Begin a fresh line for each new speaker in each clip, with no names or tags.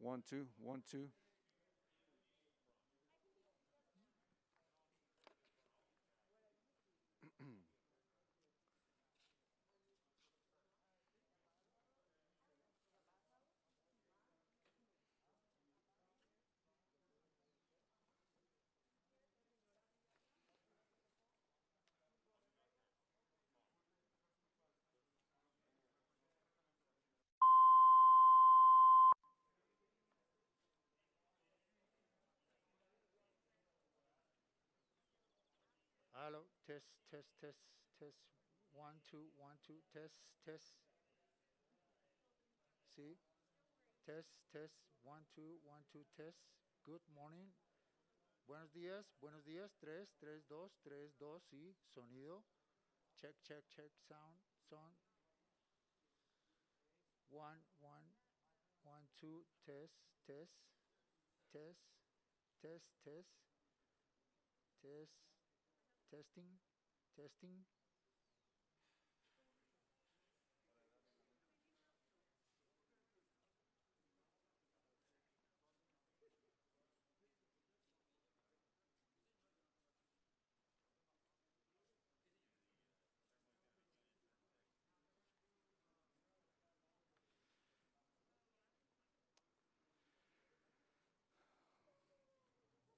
1, 2, 1, 2.
Hello, test, test, test, test. 1, 2, 1, 2, test, test. See? Test, test. 1, 2, 1, 2, test. Good morning. Buenos días, buenos días. 3, 3, 2, 3, 2, sí. Sonido. Check, check, check. Sound, sound. 1, 1, 1, 2, test, test, test, test, test, test, testing, testing.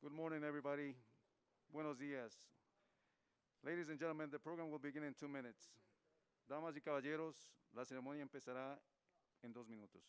Good morning, everybody. Buenos días. Ladies and gentlemen, the program will begin in 2 minutes. Damas y caballeros, la ceremonia empezará en 2 minutos.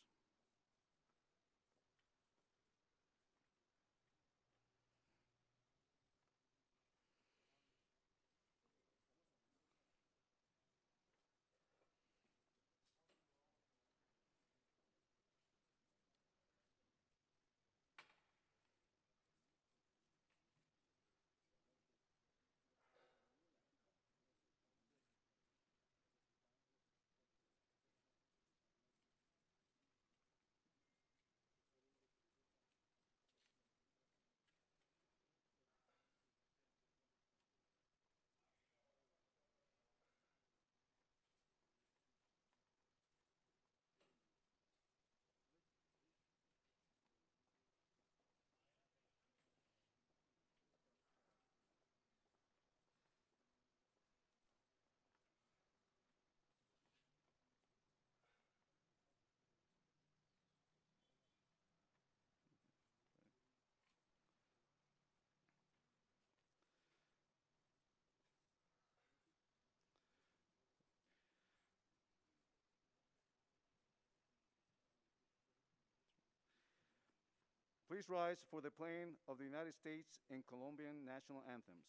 Please rise for the playing of the United States and Colombian national anthems.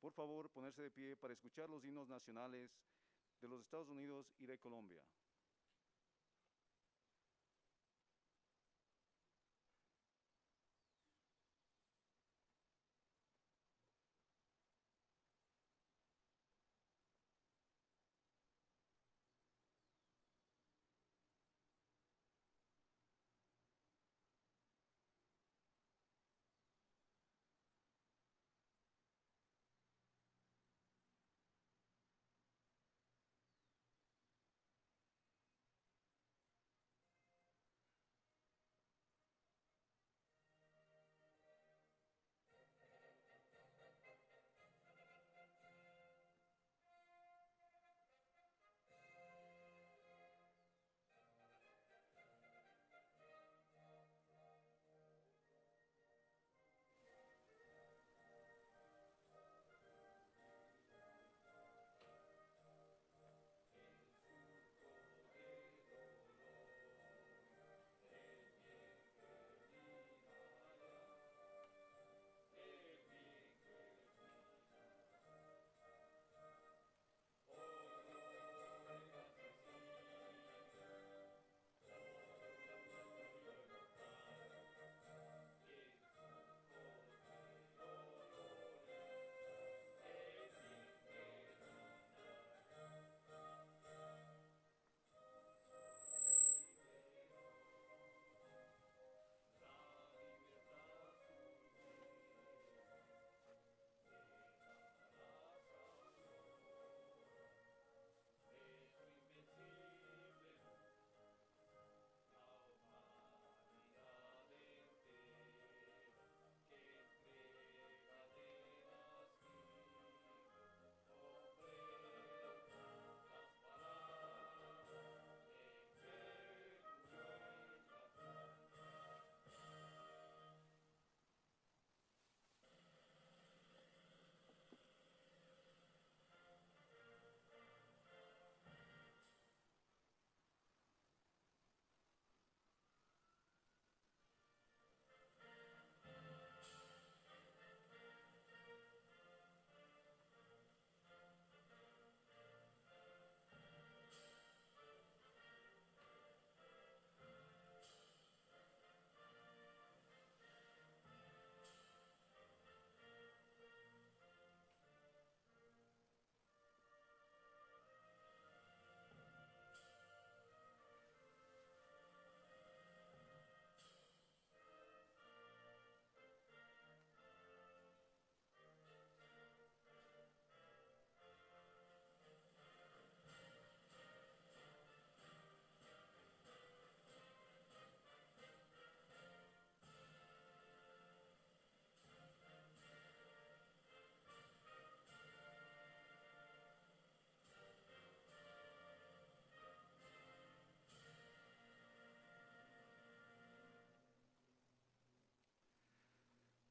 Por favor, ponerse de pie para escuchar los himnos nacionales de los Estados Unidos y de Colombia.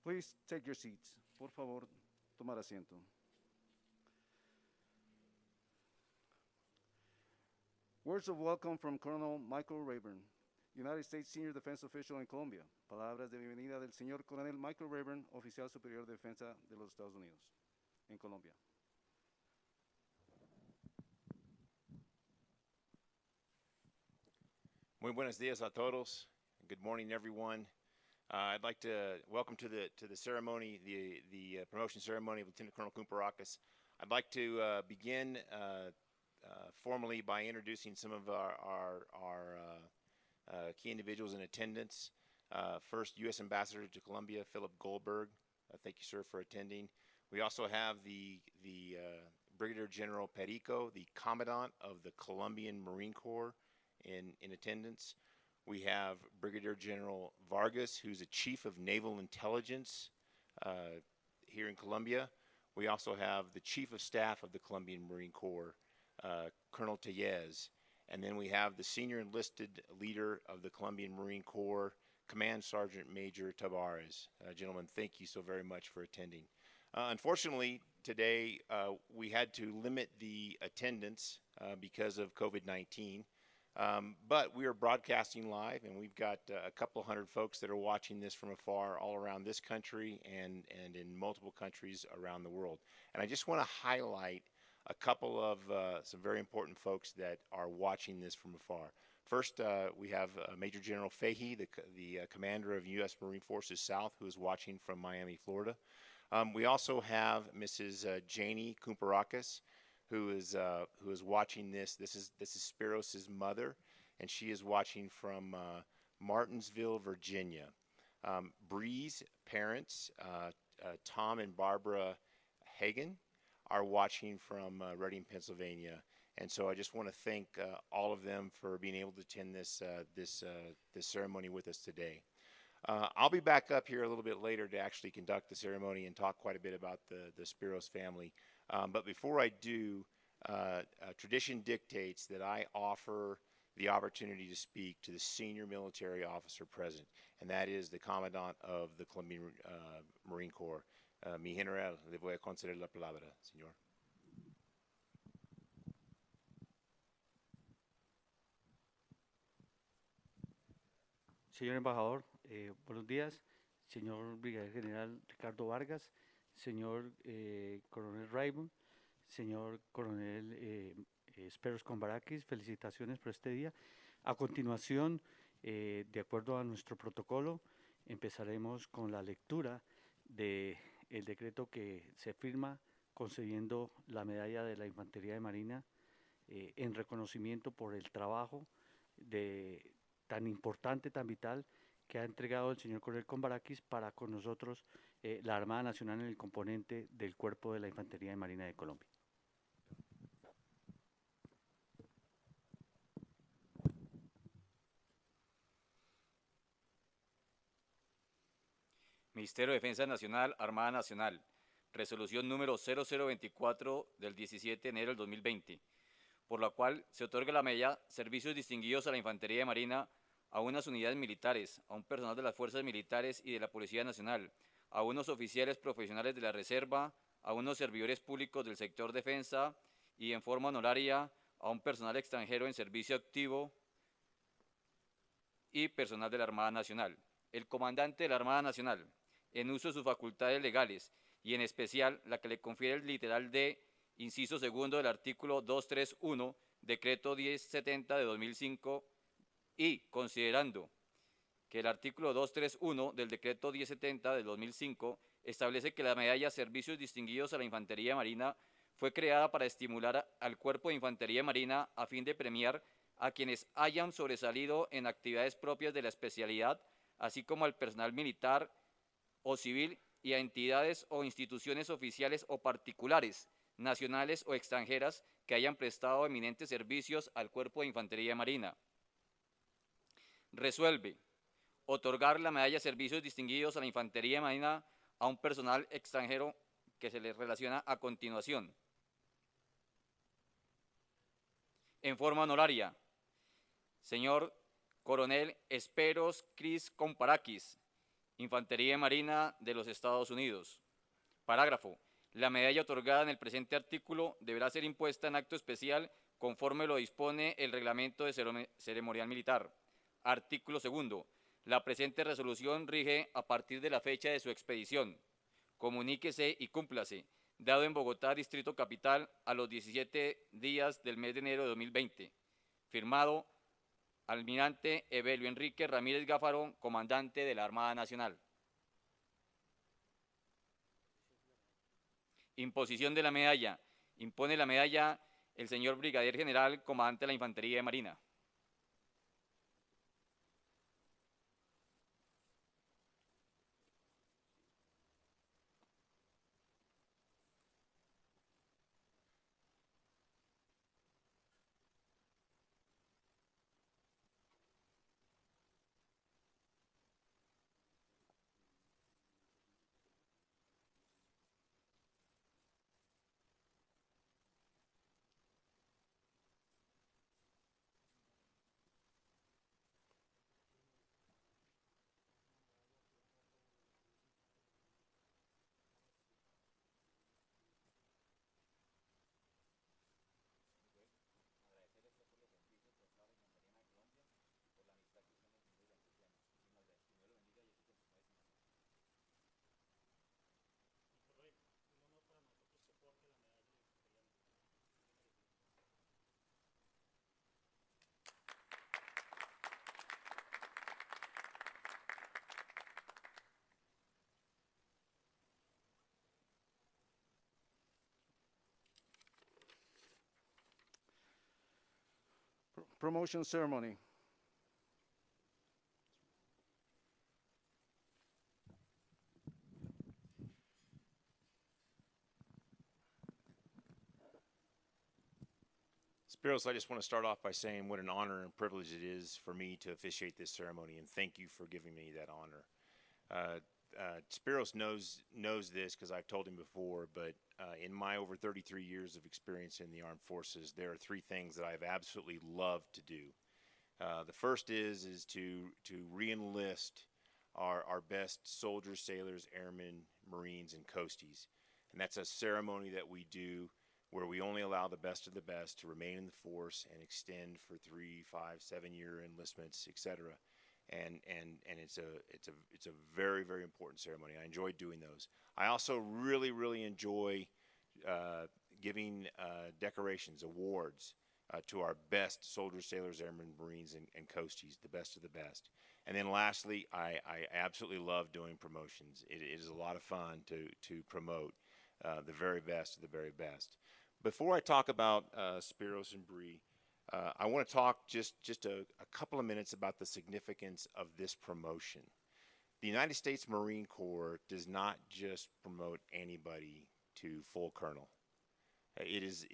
Please take your seats. Por favor, tomar asiento. Words of welcome from Colonel Michael Rayburn, United States Senior Defense Official in Colombia. Palabras de bienvenida del señor Coronel Michael Rayburn, Oficial Superior de Defensa de los Estados Unidos, en Colombia.
Muy buenos días a todos. Good morning, everyone. I'd like to welcome to the ceremony, the promotion ceremony of Lieutenant Colonel Koumparakis. I'd like to begin formally by introducing some of our key individuals in attendance. First, U.S. Ambassador to Colombia, Philip Goldberg. Thank you, sir, for attending. We also have the Brigadier General Perico, the Commandant of the Colombian Marine Corps, in attendance. We have Brigadier General Vargas, who's a Chief of Naval Intelligence here in Colombia. We also have the Chief of Staff of the Colombian Marine Corps, Colonel Tellez. And then we have the Senior Enlisted Leader of the Colombian Marine Corps, Command Sergeant Major Tavares. Gentlemen, thank you so very much for attending. Unfortunately, today we had to limit the attendance because of COVID-19. But we are broadcasting live, and we've got a couple hundred folks that are watching this from afar all around this country and in multiple countries around the world. And I just want to highlight a couple of some very important folks that are watching this from afar. First, we have Major General Fahey, the commander of U.S. Marine Forces South, who is watching from Miami, Florida. We also have Mrs. Janie Koumparakis, who is watching this. This is Speros' mother, and she is watching from Martinsville, Virginia. Bree's parents, Tom and Barbara Hagen, are watching from Reading, Pennsylvania. And so I just want to thank all of them for being able to attend this ceremony with us today. I'll be back up here a little bit later to actually conduct the ceremony and talk quite a bit about the Speros family. But before I do, tradition dictates that I offer the opportunity to speak to the senior military officer present, and that is the Commandant of the Colombian Marine Corps. Mi general, le voy a conceder la palabra, señor.
Señor embajador, buenos días. Señor Brigadier General Ricardo Vargas, señor Coronel Rayburn, señor Coronel Speros Koumparakis, felicitaciones por este día. A continuación, de acuerdo a nuestro protocolo, empezaremos con la lectura del decreto que se firma concediendo la medalla de la Infantería de Marina en reconocimiento por el trabajo tan importante, tan vital, que ha entregado el señor Coronel Koumparakis para con nosotros la Armada Nacional en el componente del Cuerpo de la Infantería de Marina de Colombia.
Ministerio de Defensa Nacional, Armada Nacional. Resolución número 0024 del 17 de enero del 2020, por la cual se otorga la medalla Servicios Distinguidos a la Infantería de Marina a unas unidades militares, a un personal de las Fuerzas Militares y de la Policía Nacional, a unos oficiales profesionales de la Reserva, a unos servidores públicos del sector defensa y en forma honoraria a un personal extranjero en servicio activo y personal de la Armada Nacional. El comandante de la Armada Nacional, en uso de sus facultades legales y en especial la que le confiere el literal D, inciso segundo del artículo 231, decreto 1070 de 2005, y considerando que el artículo 231 del decreto 1070 de 2005 establece que la medalla Servicios Distinguidos a la Infantería Marina fue creada para estimular al Cuerpo de Infantería Marina a fin de premiar a quienes hayan sobresalido en actividades propias de la especialidad, así como al personal militar o civil y a entidades o instituciones oficiales o particulares, nacionales o extranjeras que hayan prestado eminentes servicios al Cuerpo de Infantería Marina. Resuelve otorgar la medalla Servicios Distinguidos a la Infantería Marina a un personal extranjero que se les relaciona a continuación. En forma honoraria, señor Coronel Speros Koumparakis, Infantería y Marina de los Estados Unidos. Parágrafo. La medalla otorgada en el presente artículo deberá ser impuesta en acto especial conforme lo dispone el reglamento de ceremonial militar. Artículo segundo. La presente resolución rige a partir de la fecha de su expedición. Comuníquese y cúmplase, dado en Bogotá, Distrito Capital, a los 17 días del mes de enero de 2020. Firmado, Almirante Evelio Enrique Ramírez Gáfaro, comandante de la Armada Nacional. Imposición de la medalla. Impone la medalla el señor Brigadier General, comandante de la Infantería de Marina.
Promotion ceremony.
Speros, I just want to start off by saying what an honor and privilege it is for me to officiate this ceremony, and thank you for giving me that honor. Speros knows this because I've told him before, but in my over 33 years of experience in the armed forces, there are three things that I've absolutely loved to do. The first is to re-enlist our best soldiers, sailors, airmen, Marines, and coasties. And that's a ceremony that we do where we only allow the best of the best to remain in the force and extend for 3, 5, 7-year enlistments, etc. And it's a very, very important ceremony. I enjoy doing those. I also really enjoy giving decorations, awards to our best soldiers, sailors, airmen, Marines, and coasties, the best of the best. And then lastly, I absolutely love doing promotions. It is a lot of fun to promote the very best of the very best. Before I talk about Speros and Bree, I want to talk just a couple of minutes about the significance of this promotion. The United States Marine Corps does not just promote anybody to full colonel. It is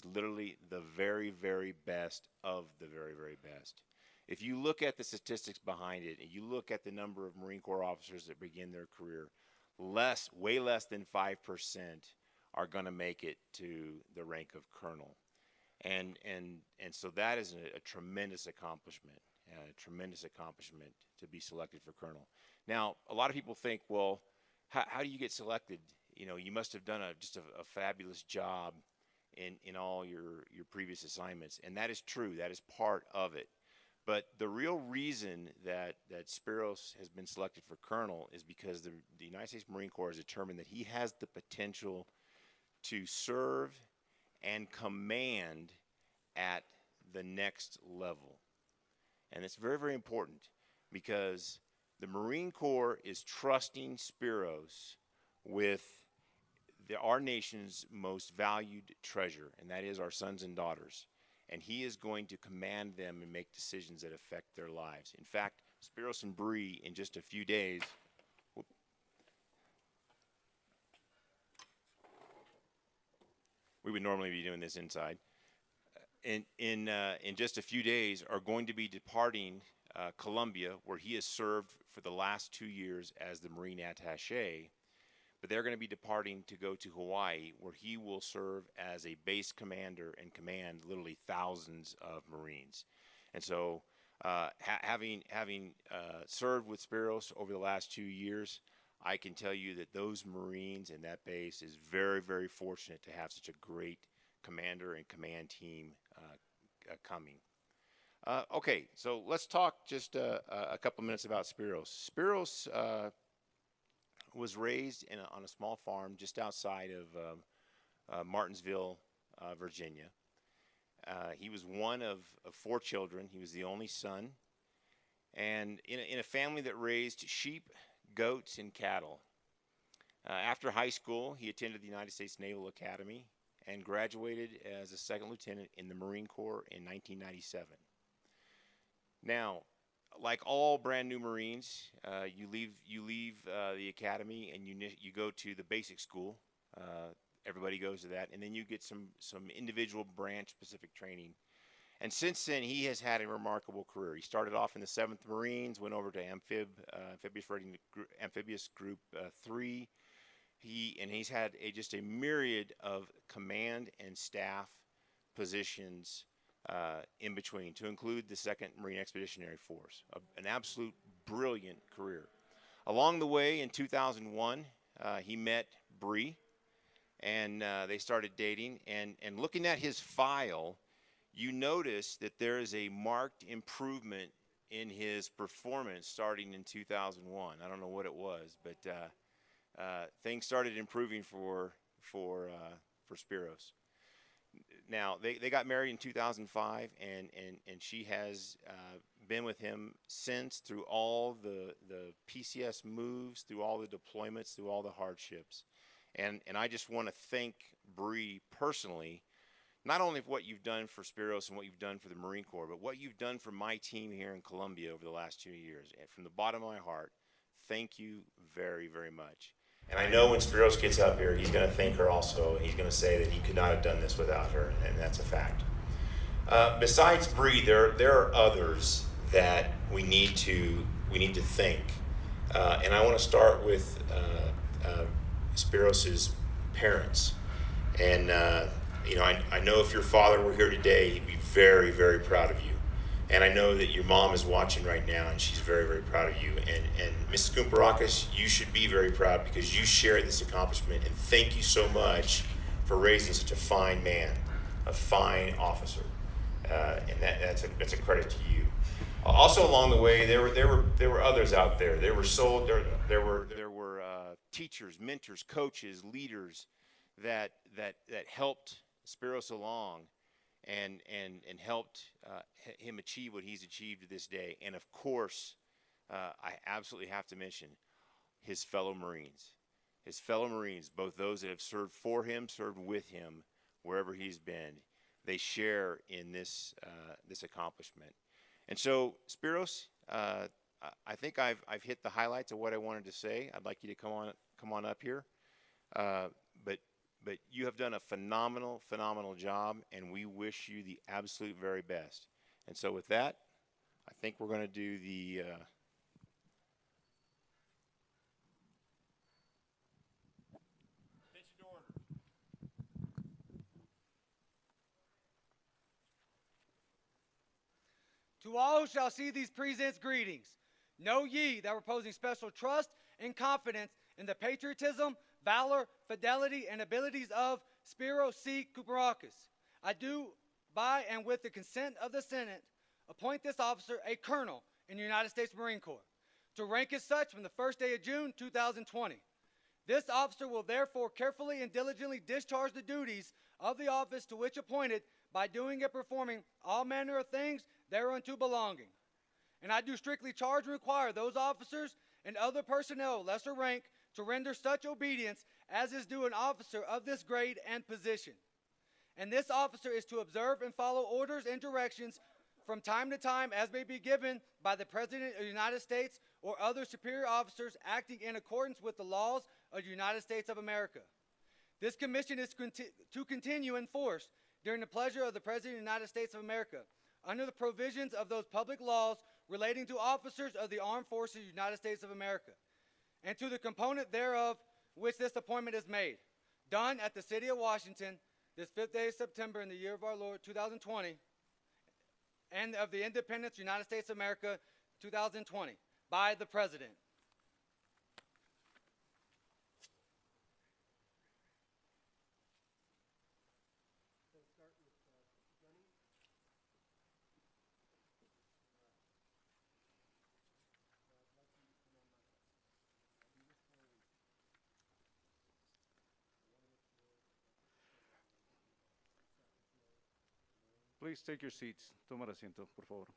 literally the very, very best of the very, very best. If you look at the statistics behind it, and you look at the number of Marine Corps officers that begin their career, way less than 5% are going to make it to the rank of colonel. And so that is a tremendous accomplishment to be selected for colonel. Now, a lot of people think, well, how do you get selected? You know, you must have done just a fabulous job in all your previous assignments, and that is true. That is part of it. But the real reason that Speros has been selected for colonel is because the United States Marine Corps has determined that he has the potential to serve and command at the next level. And it's very, very important because the Marine Corps is trusting Speros with our nation's most valued treasure, and that is our sons and daughters. And he is going to command them and make decisions that affect their lives. In fact, Speros and Bree, in just a few days, we would normally be doing this inside. In just a few days, are going to be departing Colombia, where he has served for the last 2 years as the Marine Attaché. But they're going to be departing to go to Hawaii, where he will serve as a base commander and command literally thousands of Marines. And so Having served with Speros over the last 2 years, I can tell you that those Marines and that base is very, very fortunate to have such a great commander and command team coming. Okay, so let's talk just a couple minutes about Speros. Speros was raised on a small farm just outside of Martinsville, Virginia. He was one of 4 children. He was the only son. And in a family that raised sheep, goats, and cattle. After high school, he attended the United States Naval Academy and graduated as a second lieutenant in the Marine Corps in 1997. Now, like all brand new Marines, you leave the academy and you go to the basic school. Everybody goes to that, and then you get some individual branch specific training. And since then, he has had a remarkable career. He started off in the 7th Marines, went over to Amphibious Group 3. He's had just a myriad of command and staff positions in between, to include the 2nd Marine Expeditionary Force. An absolute brilliant career. Along the way, in 2001, he met Bree, and they started dating. And looking at his file, you notice that there is a marked improvement in his performance starting in 2001. I don't know what it was, but things started improving for Speros. Now, they got married in 2005, and she has been with him since, through all the PCS moves, through all the deployments, through all the hardships. And I just want to thank Bree personally, not only for what you've done for Speros and what you've done for the Marine Corps, but what you've done for my team here in Colombia over the last 2 years. And from the bottom of my heart, thank you very, very much. And I know when Speros gets up here, he's going to thank her also. He's going to say that he could not have done this without her, and that's a fact. Besides Bree, there are others that we need to thank. And I want to start with Speros's parents. And I know if your father were here today, he'd be very, very proud of you. And I know that your mom is watching right now, and she's very, very proud of you. And Mrs. Koumparakis, you should be very proud because you share this accomplishment. And thank you so much for raising such a fine man, a fine officer. And that's a credit to you. Also along the way, there were others out there. There were teachers, mentors, coaches, leaders that helped Speros along and helped him achieve what he's achieved to this day. And of course, I absolutely have to mention his fellow Marines. His fellow Marines, both those that have served for him, served with him, wherever he's been, they share in this accomplishment. And so, Speros, I think I've hit the highlights of what I wanted to say. I'd like you to come on up here. But you have done a phenomenal job, and we wish you the absolute very best. And so with that, I think we're going to do the attention to order.
To all who shall see these presents greetings, know ye that reposing special trust and confidence in the patriotism, valor, fidelity, and abilities of Speros C. Koumparakis. I do, by and with the consent of the Senate, appoint this officer a colonel in the United States Marine Corps, to rank as such from the first day of June 2020. This officer will therefore carefully and diligently discharge the duties of the office to which appointed by doing and performing all manner of things thereunto belonging. And I do strictly charge and require those officers and other personnel of lesser rank to render such obedience as is due an officer of this grade and position. And this officer is to observe and follow orders and directions from time to time as may be given by the President of the United States or other superior officers acting in accordance with the laws of the United States of America. This commission is to continue in force during the pleasure of the President of the United States of America under the provisions of those public laws relating to officers of the Armed Forces of the United States of America, and to the component thereof which this appointment is made, done at the City of Washington, this 5th day of September in the year of our Lord 2020, and of the Independence of the United States of America, 2020, by the President.
Please take your seats. Tomar asiento, por favor.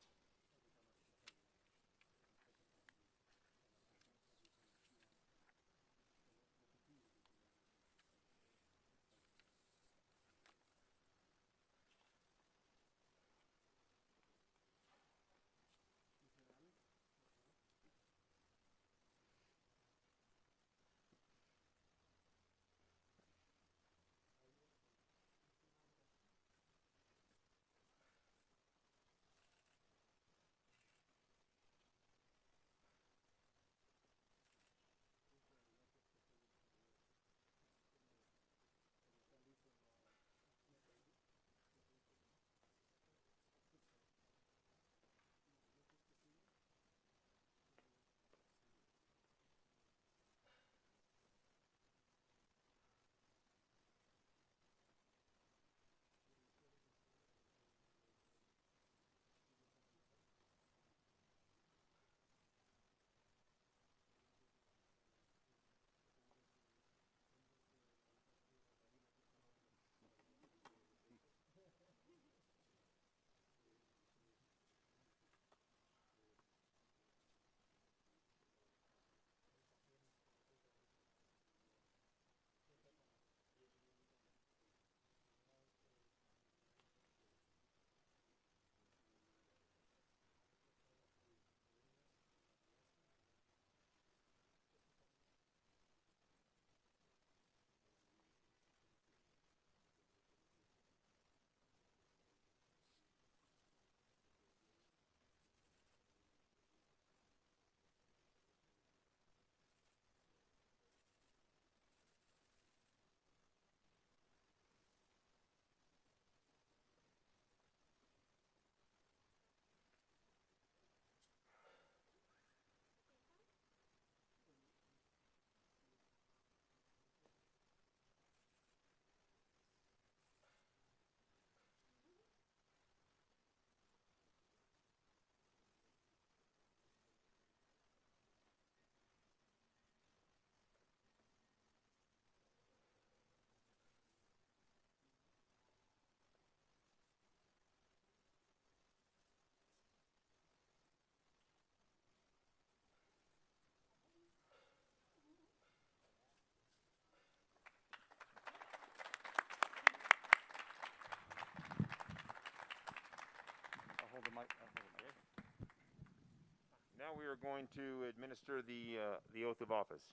Now we are going to administer the oath of office.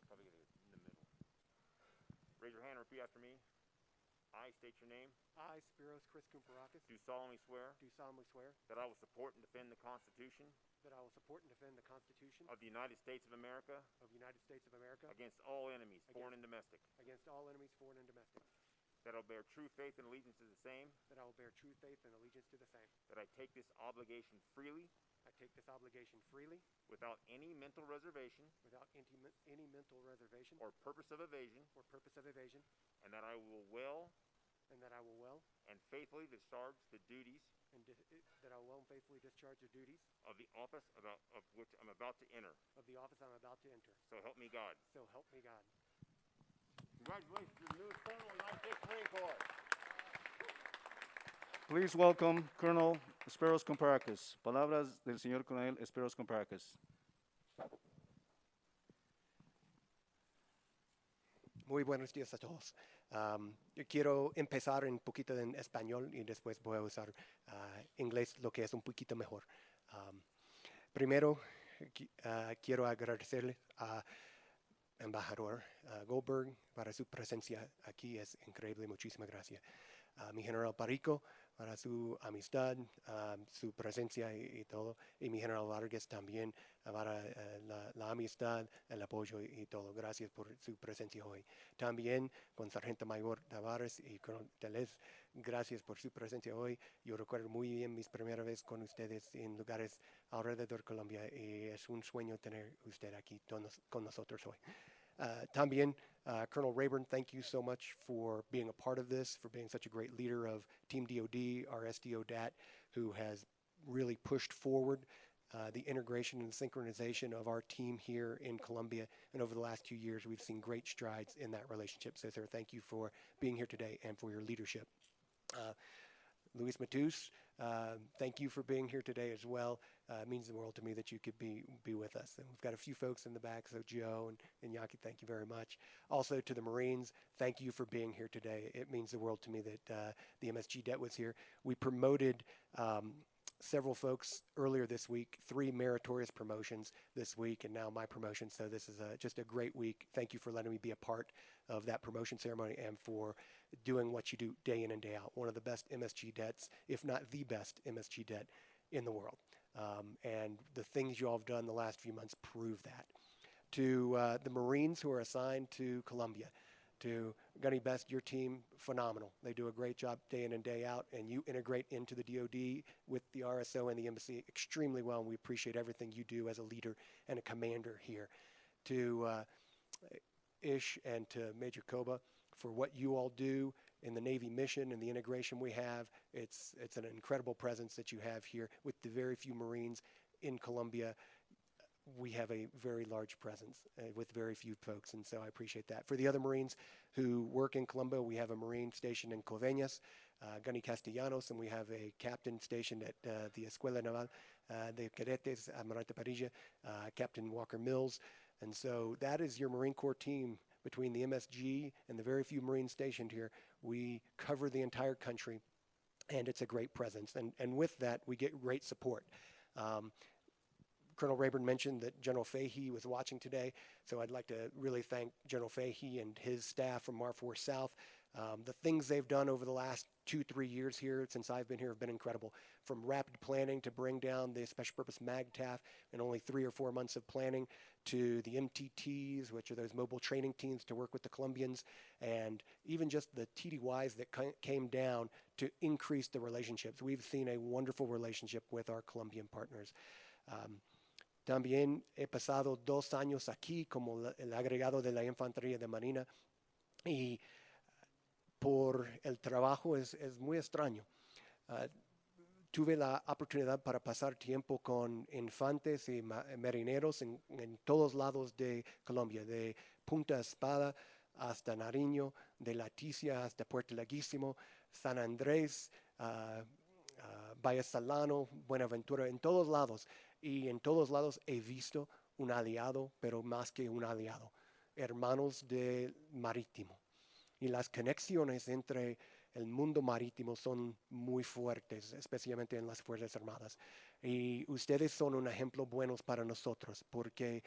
Probably get it in the middle. Raise your hand and repeat after me. I state your name.
I, Speros Koumparakis,
Do solemnly swear
do solemnly swear
that I will support and defend the Constitution
that I will support and defend the Constitution
of the United States of America
of the United States of America
against all enemies, foreign and domestic.
against all enemies, foreign and domestic,
That I will bear true faith and allegiance to the same.
that I will bear true faith and allegiance to the same.
That I take this obligation freely
I take this obligation freely
without any mental reservation
without any mental reservation
or purpose of evasion.
or purpose of evasion,
And that I will well
and that I will well
and faithfully discharge the duties
and that I will well and faithfully discharge the duties
of the office of which I'm about to enter.
of the office I'm about to enter.
So help me God.
So help me God.
Congratulations to the newest Colonel of the United States Marine Corps.
Please welcome Colonel Speros Koumparakis. Palabras del señor Coronel Speros Koumparakis.
Muy buenos días a todos. Yo quiero empezar un poquito en español y después voy a usar inglés, lo que es un poquito mejor. Primero, quiero agradecerle a embajador Goldberg para su presencia aquí. Es increíble, muchísimas gracias. a mi general Parico, para su amistad, su presencia y todo, y mi general Vargas también para la amistad, el apoyo y todo. Gracias por su presencia hoy. También con Sargento Mayor Tavares y Coronel Teles, gracias por su presencia hoy. Yo recuerdo muy bien mis primeras veces con ustedes en lugares alrededor de Colombia y es un sueño tener usted aquí con nosotros hoy. También, Colonel Rayburn, thank you so much for being a part of this, for being such a great leader of Team DOD, our SDODAT, who has really pushed forward the integration and synchronization of our team here in Colombia. And over the last 2 years, we've seen great strides in that relationship. So, sir, thank you for being here today and for your leadership. Luis Matus, thank you for being here today as well. It means the world to me that you could be with us. And we've got a few folks in the back, so Joe and Yaki, thank you very much. Also to the Marines, thank you for being here today. It means the world to me that the MSG Det was here. We promoted several folks earlier this week, 3 meritorious promotions this week, and now my promotion. So this is just a great week. Thank you for letting me be a part of that promotion ceremony and for doing what you do day in and day out. One of the best MSG Dets, if not the best MSG Det in the world. And the things you all have done the last few months prove that. To the Marines who are assigned to Colombia, to Gunny Best, your team, phenomenal. They do a great job day in and day out, and you integrate into the DOD with the RSO and the embassy extremely well, and we appreciate everything you do as a leader and a commander here. To Ish and to Major Koba for what you all do in the Navy mission and the integration we have. It's an incredible presence that you have here with the very few Marines in Colombia. We have a very large presence with very few folks, and so I appreciate that. For the other Marines who work in Colombia, we have a Marine stationed in Coveñas, Gunny Castellanos, and we have a captain stationed at the Escuela Naval de Cadetes, Almirante Parilla, Captain Walker Mills. And so that is your Marine Corps team between the MSG and the very few Marines stationed here. We cover the entire country, and it's a great presence. And with that, we get great support. Colonel Rayburn mentioned that General Fahey was watching today, so I'd like to really thank General Fahey and his staff from Mar 4 South. The things they've done over the last 2-3 years here since I've been here have been incredible. From rapid planning to bring down the Special Purpose MAGTAF in only 3 or 4 months of planning, to the MTTs, which are those mobile training teams to work with the Colombians, and even just the TDYs that came down to increase the relationships. We've seen a wonderful relationship with our Colombian partners. También he pasado 2 años aquí como el agregado de la Infantería de Marina y por el trabajo es muy extraño. Tuve la oportunidad para pasar tiempo con infantes y marineros en todos lados de Colombia, de Punta Espada hasta Nariño, de Leticia hasta Puerto Leguísimo, San Andrés, Valle Salano, Buenaventura, en todos lados. Y en todos lados he visto un aliado, pero más que un aliado, hermanos del marítimo. Y las conexiones entre el mundo marítimo son muy fuertes, especialmente en las Fuerzas Armadas. Y ustedes son un ejemplo bueno para nosotros, porque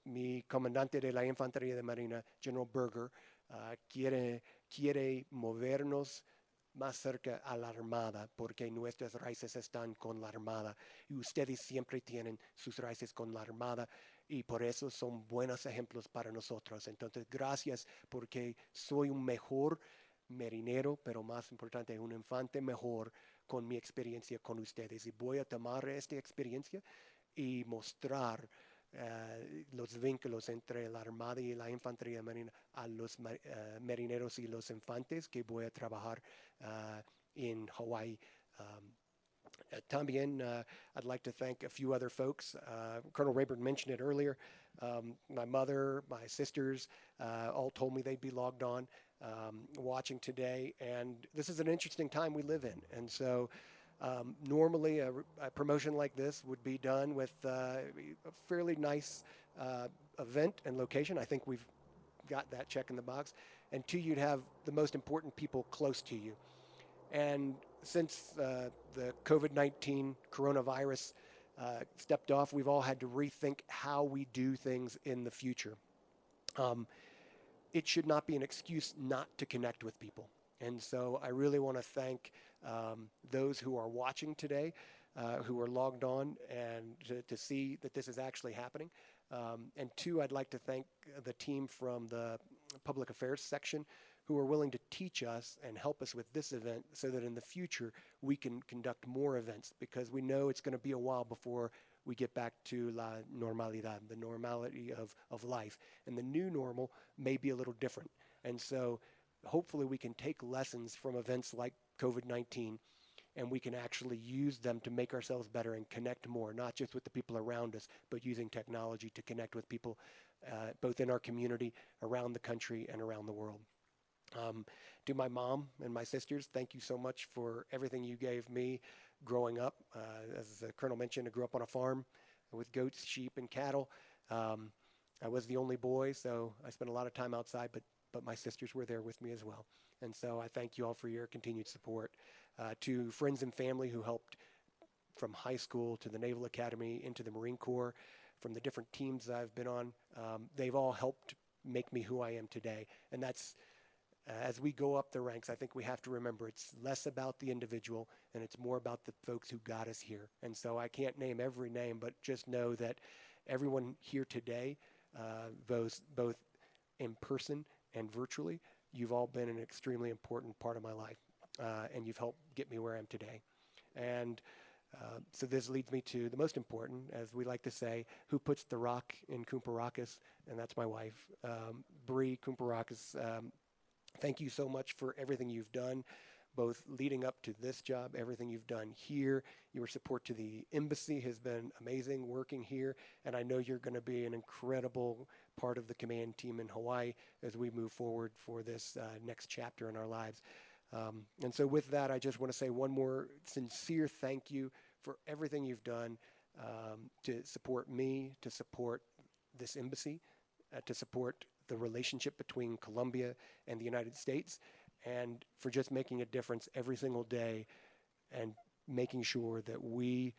mi comandante de la Infantería de Marina, General Berger, quiere movernos más cerca a la Armada, porque nuestras raíces están con la Armada y ustedes siempre tienen sus raíces con la Armada y por eso son buenos ejemplos para nosotros. Entonces, gracias, porque soy un mejor marinero, pero más importante, un infante mejor con mi experiencia con ustedes, y voy a tomar esta experiencia y mostrar los vínculos entre la Armada y la Infantería Marina a los marineros y los infantes que voy a trabajar in Hawaii. También, I'd like to thank a few other folks. Colonel Rayburn mentioned it earlier. My mother, my sisters, all told me they'd be logged on watching today. And this is an interesting time we live in. And so normally a promotion like this would be done with a fairly nice event and location. I think we've got that check in the box. And 2, you'd have the most important people close to you. And since the COVID-19 coronavirus stepped off, we've all had to rethink how we do things in the future. It should not be an excuse not to connect with people. And so I really want to thank those who are watching today, who are logged on and to see that this is actually happening. And two, I'd like to thank the team from the public affairs section who are willing to teach us and help us with this event so that in the future we can conduct more events, because we know it's going to be a while before we get back to la normalidad, the normality of life. And the new normal may be a little different. And so hopefully we can take lessons from events like COVID-19 and we can actually use them to make ourselves better and connect more, not just with the people around us, but using technology to connect with people both in our community, around the country, and around the world. To my mom and my sisters, thank you so much for everything you gave me growing up. As the Colonel mentioned, I grew up on a farm with goats, sheep, and cattle. I was the only boy, so I spent a lot of time outside, but my sisters were there with me as well. And so I thank you all for your continued support. To friends and family who helped from high school to the Naval Academy into the Marine Corps, from the different teams I've been on, they've all helped make me who I am today. And that's, as we go up the ranks, I think we have to remember it's less about the individual and it's more about the folks who got us here. And so I can't name every name, but just know that everyone here today, both in person and virtually, you've all been an extremely important part of my life, and you've helped get me where I am today. And so this leads me to the most important, as we like to say, who puts the rock in Koumparakis, and that's my wife, Bree Koumparakis. Thank you so much for everything you've done, both leading up to this job, everything you've done here. Your support to the embassy has been amazing working here, and I know you're going to be an incredible part of the command team in Hawaii as we move forward for this next chapter in our lives. And so with that, I just want to say one more sincere thank you for everything you've done to support me, to support this embassy, to support the relationship between Colombia and the United States, and for just making a difference every single day and making sure that we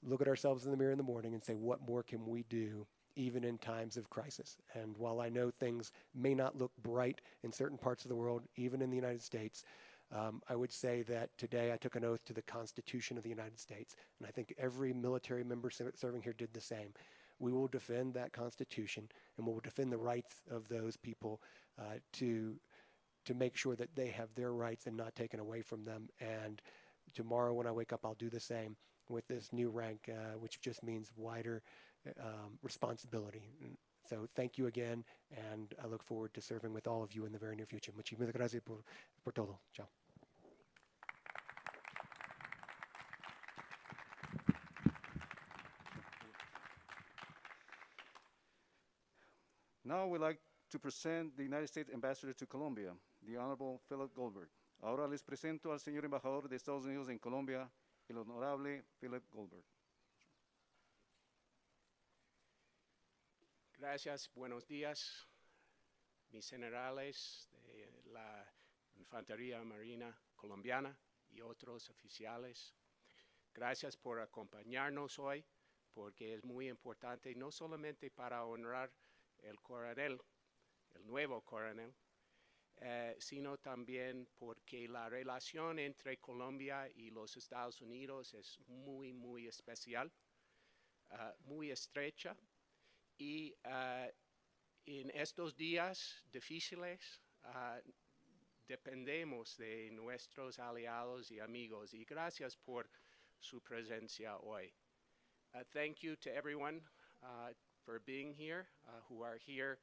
look at ourselves in the mirror in the morning and say, what more can we do even in times of crisis? And while I know things may not look bright in certain parts of the world, even in the United States, I would say that today I took an oath to the Constitution of the United States, and I think every military member serving here did the same. We will defend that Constitution, and we will defend the rights of those people to make sure that they have their rights and not taken away from them. And tomorrow when I wake up, I'll do the same with this new rank, which just means wider responsibility. So thank you again, and I look forward to serving with all of you in the very near future. Muchísimas gracias por todo. Chao.
Now we'd like to present the United States Ambassador to Colombia, the Honorable Philip Goldberg. Ahora les presento al señor embajador de Estados Unidos en Colombia, el Honorable Philip Goldberg.
Gracias, buenos días, mis generales de la Infantería Marina colombiana y otros oficiales. Gracias por acompañarnos hoy, porque es muy importante, no solamente para honrar el coronel, el nuevo coronel, sino también porque la relación entre Colombia y los Estados Unidos es muy, muy especial, muy estrecha. Y en estos días difíciles dependemos de nuestros aliados y amigos. Y gracias por su presencia hoy. Thank you to everyone for being here, who are here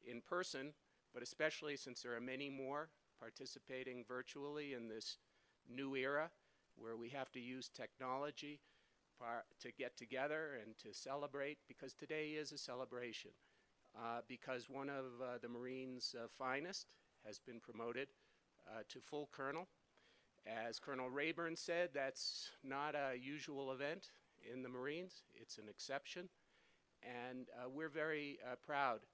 in person, but especially since there are many more participating virtually in this new era where we have to use technology to get together and to celebrate, because today is a celebration, because one of the Marines' finest has been promoted to full colonel. As Colonel Rayburn said, that's not a usual event in the Marines. It's an exception. And we're very proud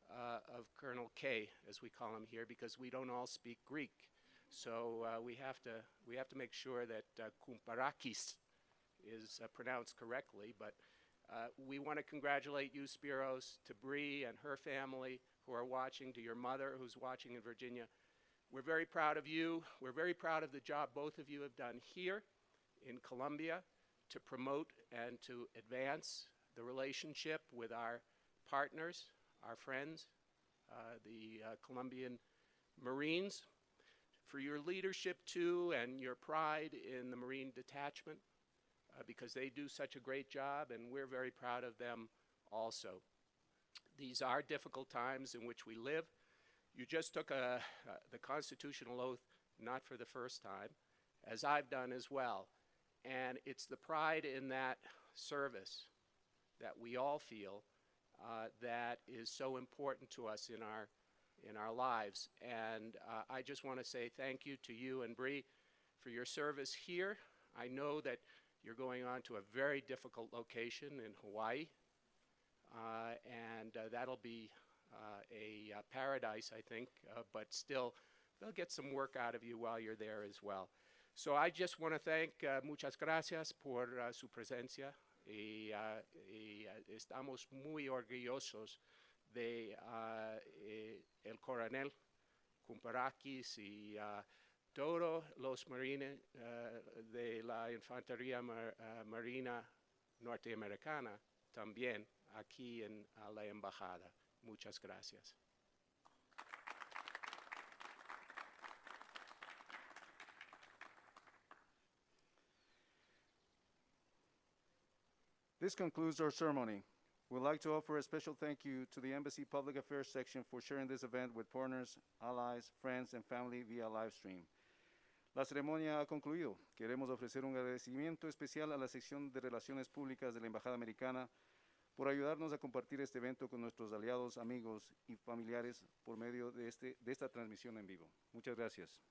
of Colonel K, as we call him here, because we don't all speak Greek. So we have to make sure that Koumparakis is pronounced correctly. But we want to congratulate you, Speros, to Bree and her family who are watching, to your mother who's watching in Virginia. We're very proud of you. We're very proud of the job both of you have done here in Colombia to promote and to advance the relationship with our partners, our friends, the Colombian Marines, for your leadership too and your pride in the Marine detachment, because they do such a great job and we're very proud of them also. These are difficult times in which we live. You just took the constitutional oath, not for the first time, as I've done as well. And it's the pride in that service that we all feel that is so important to us in our lives. And I just want to say thank you to you and Bree for your service here. I know that you're going on to a very difficult location in Hawaii, and that'll be a paradise, I think, but still, they'll get some work out of you while you're there as well. So I just want to thank, muchas gracias por su presencia, y estamos muy orgullosos de el Coronel Koumparakis y todos los marines de la Infantería Marina norteamericana también aquí en la embajada. Muchas gracias.
This concludes our ceremony. We'd like to offer a special thank you to the Embassy Public Affairs section for sharing this event with partners, allies, friends, and family via live stream. La ceremonia ha concluido. Queremos ofrecer un agradecimiento especial a la sección de Relaciones Públicas de la Embajada Americana por ayudarnos a compartir este evento con nuestros aliados, amigos y familiares por medio de esta transmisión en vivo. Muchas gracias.